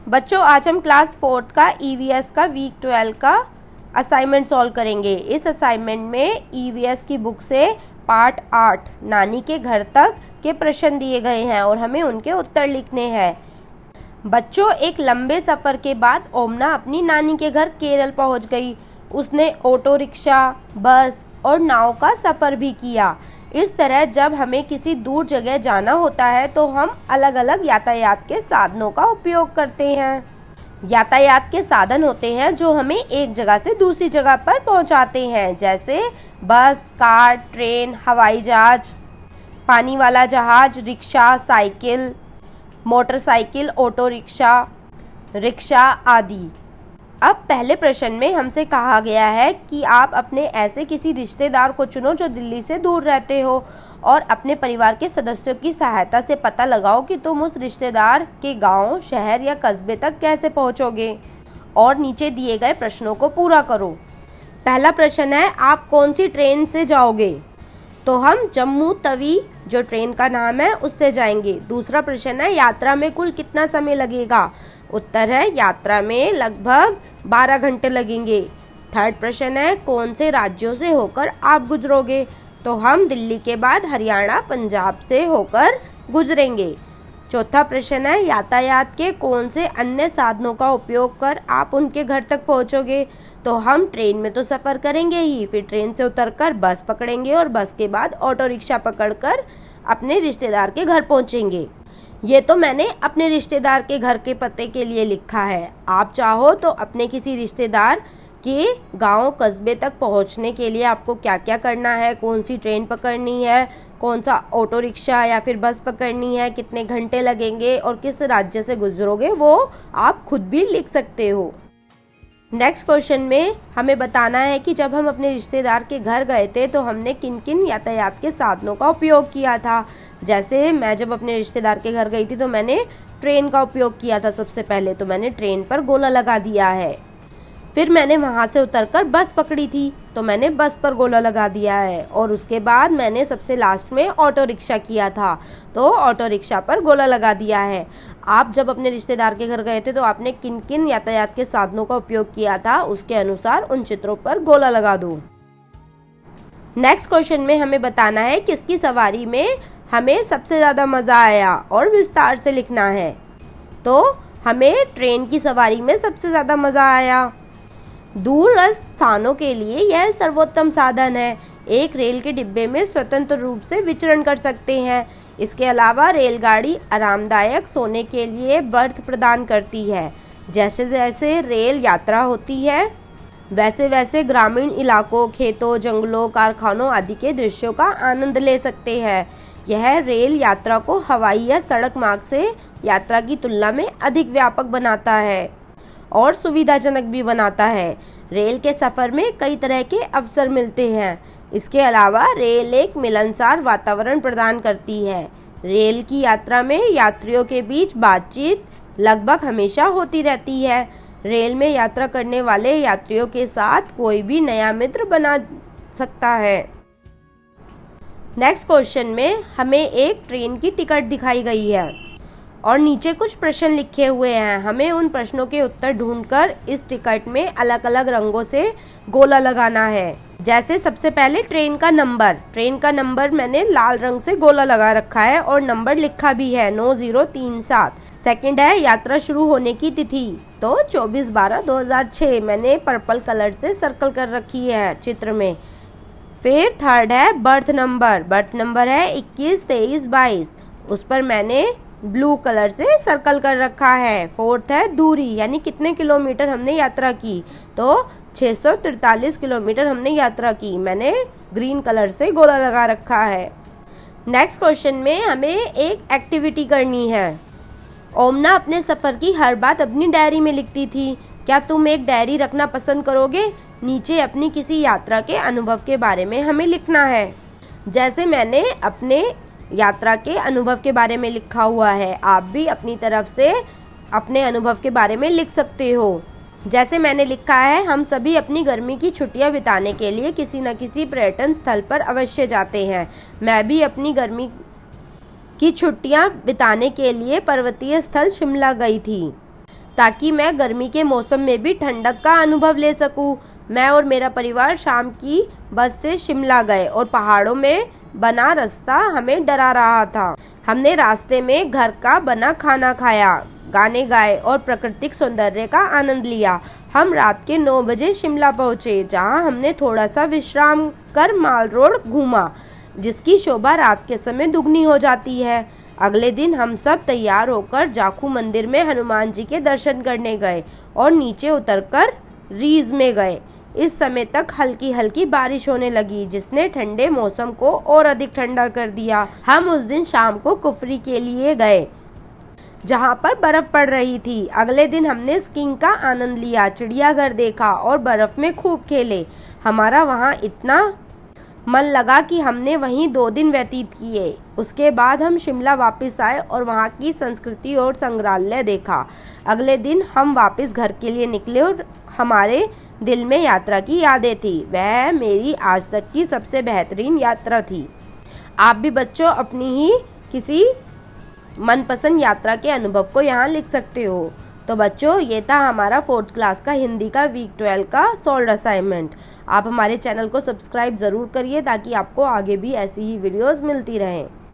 बच्चों, आज हम क्लास 4th का ईवीएस का वीक 12 का असाइनमेंट सॉल्व करेंगे। इस असाइनमेंट में ईवीएस की बुक से पार्ट 8 नानी के घर तक के प्रश्न दिए गए हैं और हमें उनके उत्तर लिखने हैं। बच्चों, एक लंबे सफ़र के बाद ओमना अपनी नानी के घर केरल पहुंच गई। उसने ऑटो रिक्शा, बस और नाव का सफ़र भी किया। इस तरह जब हमें किसी दूर जगह जाना होता है तो हम अलग अलग यातायात के साधनों का उपयोग करते हैं। यातायात के साधन होते हैं जो हमें एक जगह से दूसरी जगह पर पहुंचाते हैं, जैसे बस, कार, ट्रेन, हवाई जहाज, पानी वाला जहाज, rickshaw, cycle, motorcycle, auto rickshaw, rickshaw आदि। अब पहले प्रश्न में हमसे कहा गया है कि आप अपने ऐसे किसी रिश्तेदार को चुनो जो दिल्ली से दूर रहते हो और अपने परिवार के सदस्यों की सहायता से पता लगाओ कि तुम उस रिश्तेदार के गांव, शहर या कस्बे तक कैसे पहुंचोगे और नीचे दिए गए प्रश्नों को पूरा करो। पहला प्रश्न है, आप कौन सी ट्रेन से जाओगे? तो हम जम्मू तवी, जो ट्रेन का नाम है, उससे जाएंगे। दूसरा प्रश्न है, यात्रा में कुल कितना समय लगेगा? उत्तर है, यात्रा में लगभग 12 घंटे लगेंगे। थर्ड प्रश्न है, कौन से राज्यों से होकर आप गुजरोगे? तो हम दिल्ली के बाद हरियाणा, पंजाब से होकर गुजरेंगे। चौथा प्रश्न है, यातायात के कौन से अन्य साधनों का उपयोग कर आप उनके घर तक पहुंचोगे? तो हम ट्रेन में तो सफ़र करेंगे ही, फिर ट्रेन से उतरकर बस पकड़ेंगे और बस के बाद ऑटो रिक्शा पकड़कर अपने रिश्तेदार के घर पहुंचेंगे। ये तो मैंने अपने रिश्तेदार के घर के पते के लिए लिखा है। आप चाहो तो अपने किसी रिश्तेदार के गांव, कस्बे तक पहुंचने के लिए आपको क्या क्या करना है, कौन सी ट्रेन पकड़नी है, कौन सा ऑटो रिक्शा या फिर बस पकड़नी है, कितने घंटे लगेंगे और किस राज्य से गुजरोगे, वो आप खुद भी लिख सकते हो। नेक्स्ट क्वेश्चन में हमें बताना है कि जब हम अपने रिश्तेदार के घर गए थे तो हमने किन किन यातायात के साधनों का उपयोग किया था। जैसे मैं जब अपने रिश्तेदार के घर गई थी तो मैंने ट्रेन का उपयोग किया था। सबसे पहले तो मैंने ट्रेन पर गोला लगा दिया है। फिर मैंने वहाँ से उतरकर बस पकड़ी थी तो मैंने बस पर गोला लगा दिया है। और उसके बाद मैंने सबसे लास्ट में ऑटो रिक्शा किया था तो ऑटो रिक्शा पर गोला लगा दिया है। आप जब अपने रिश्तेदार के घर गए थे तो आपने किन किन यातायात के साधनों का उपयोग किया था, उसके अनुसार उन चित्रों पर गोला लगा दो। नेक्स्ट क्वेश्चन में हमें बताना है किसकी सवारी में हमें सबसे ज़्यादा मज़ा आया और विस्तार से लिखना है। तो हमें ट्रेन की सवारी में सबसे ज़्यादा मज़ा आया। दूरस्थ स्थानों के लिए यह सर्वोत्तम साधन है। एक रेल के डिब्बे में स्वतंत्र रूप से विचरण कर सकते हैं। इसके अलावा रेलगाड़ी आरामदायक सोने के लिए बर्थ प्रदान करती है। जैसे जैसे रेल यात्रा होती है वैसे वैसे ग्रामीण इलाकों, खेतों, जंगलों, कारखानों आदि के दृश्यों का आनंद ले सकते हैं। यह रेल यात्रा को हवाई या सड़क मार्ग से यात्रा की तुलना में अधिक व्यापक बनाता है और सुविधाजनक भी बनाता है। रेल के सफ़र में कई तरह के अवसर मिलते हैं। इसके अलावा रेल एक मिलनसार वातावरण प्रदान करती है। रेल की यात्रा में यात्रियों के बीच बातचीत लगभग हमेशा होती रहती है। रेल में यात्रा करने वाले यात्रियों के साथ कोई भी नया मित्र बना सकता है। नेक्स्ट क्वेश्चन में हमें एक ट्रेन की टिकट दिखाई गई है और नीचे कुछ प्रश्न लिखे हुए हैं। हमें उन प्रश्नों के उत्तर ढूंढकर इस टिकट में अलग अलग रंगों से गोला लगाना है। जैसे सबसे पहले ट्रेन का नंबर मैंने लाल रंग से गोला लगा रखा है और नंबर लिखा भी है 9037। सेकंड है यात्रा शुरू होने की तिथि, तो 24/12/2006 मैंने पर्पल कलर से सर्कल कर रखी है चित्र में। फिर थर्ड है बर्थ नंबर है 21, 23, 22, उस पर मैंने ब्लू कलर से सर्कल कर रखा है। फोर्थ है दूरी, यानी कितने किलोमीटर हमने यात्रा की, तो 643 किलोमीटर हमने यात्रा की, मैंने ग्रीन कलर से गोला लगा रखा है। नेक्स्ट क्वेश्चन में हमें एक एक्टिविटी करनी है। ओमना अपने सफ़र की हर बात अपनी डायरी में लिखती थी। क्या तुम एक डायरी रखना पसंद करोगे? नीचे अपनी किसी यात्रा के अनुभव के बारे में हमें लिखना है। जैसे मैंने अपने यात्रा के अनुभव के बारे में लिखा हुआ है, आप भी अपनी तरफ से अपने अनुभव के बारे में लिख सकते हो। जैसे मैंने लिखा है, हम सभी अपनी गर्मी की छुट्टियां बिताने के लिए किसी न किसी पर्यटन स्थल पर अवश्य जाते हैं। मैं भी अपनी गर्मी की छुट्टियां बिताने के लिए पर्वतीय स्थल शिमला गई थी। ताकि मैं गर्मी के मौसम में भी ठंडक का अनुभव ले सकूं। मैं और मेरा परिवार शाम की बस से शिमला गए और पहाड़ों में बना रास्ता हमें डरा रहा था। हमने रास्ते में घर का बना खाना खाया, गाने गाए और प्राकृतिक सौंदर्य का आनंद लिया। हम रात के 9 बजे शिमला पहुंचे, जहां हमने थोड़ा सा विश्राम कर माल रोड घूमा, जिसकी शोभा रात के समय दुगनी हो जाती है। अगले दिन हम सब तैयार होकर जाखू मंदिर में हनुमान जी के दर्शन करने गए और नीचे उतरकर रीज में गए। इस समय तक हल्की हल्की बारिश होने लगी, जिसने ठंडे मौसम को और अधिक ठंडा कर दिया। हम उस दिन शाम को कुफरी के लिए गए, जहां पर बर्फ पड़ रही थी। अगले दिन हमने स्कीइंग का आनंद लिया, चिड़ियाघर देखा और बर्फ में खूब खेले। हमारा वहां इतना मन लगा कि हमने वहीं 2 दिन व्यतीत किए। उसके बाद हम शिमला वापस आए और वहां की संस्कृति और संग्रहालय देखा। अगले दिन हम वापस घर के लिए निकले और हमारे दिल में यात्रा की यादें थी। वह मेरी आज तक की सबसे बेहतरीन यात्रा थी। आप भी बच्चों अपनी ही किसी मनपसंद यात्रा के अनुभव को यहाँ लिख सकते हो। तो बच्चों, ये था हमारा 4th क्लास का हिंदी का वीक 12 का सॉल्व्ड असाइनमेंट। आप हमारे चैनल को सब्सक्राइब ज़रूर करिए ताकि आपको आगे भी ऐसी ही वीडियोस मिलती रहें।